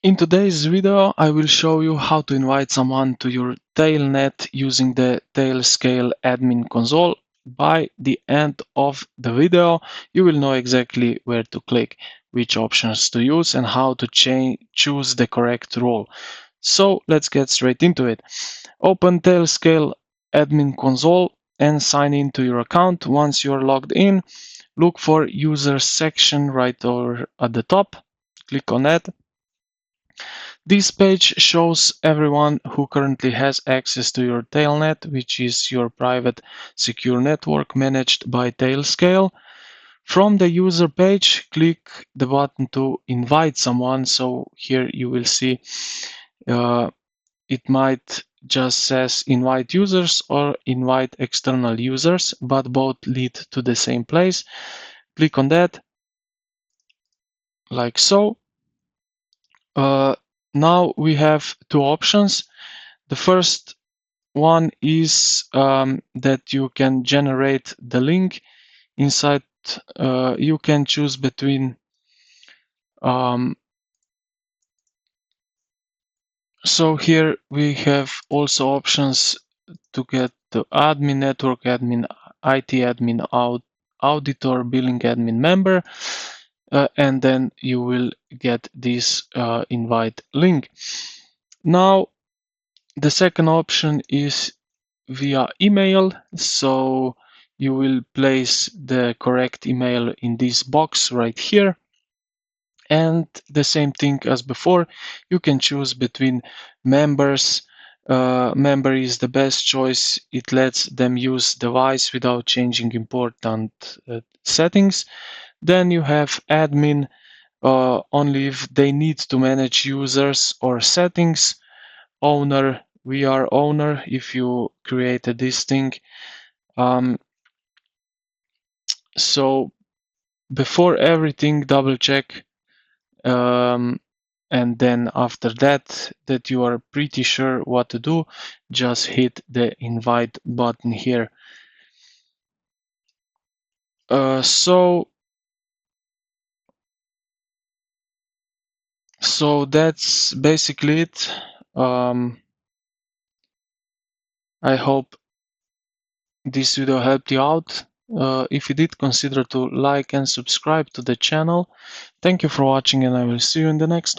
In today's video, I will show you how to invite someone to your Tailnet using the Tailscale admin console. By the end of the video, you will know exactly where to click, which options to use, and how to choose the correct role. So let's get straight into it. Open Tailscale admin console and sign into your account. Once you're logged in, look for users section right over at the top. Click on that. This page shows everyone who currently has access to your Tailnet, which is your private secure network managed by Tailscale. From the user page, click the button to invite someone. So here you will see it might just says invite users or invite external users, but both lead to the same place. Click on that, like so. Now we have two options. The first one is that you can generate the link inside. You can choose between so here we have also options to get the admin, network admin, IT admin, auditor, billing admin member, and then you will get this invite link. Now the second option is via email. So you will place the correct email in this box right here. And the same thing as before, you can choose between members. Member is the best choice. It lets them use device without changing important settings. Then you have admin, only if they need to manage users or settings. Owner, we are owner if you created this thing. So before everything, double check, and then after that you are pretty sure what to do, just hit the invite button here. So that's basically it. I hope this video helped you out. If you did, consider to like and subscribe to the channel. Thank you for watching, and I will see you in the next one.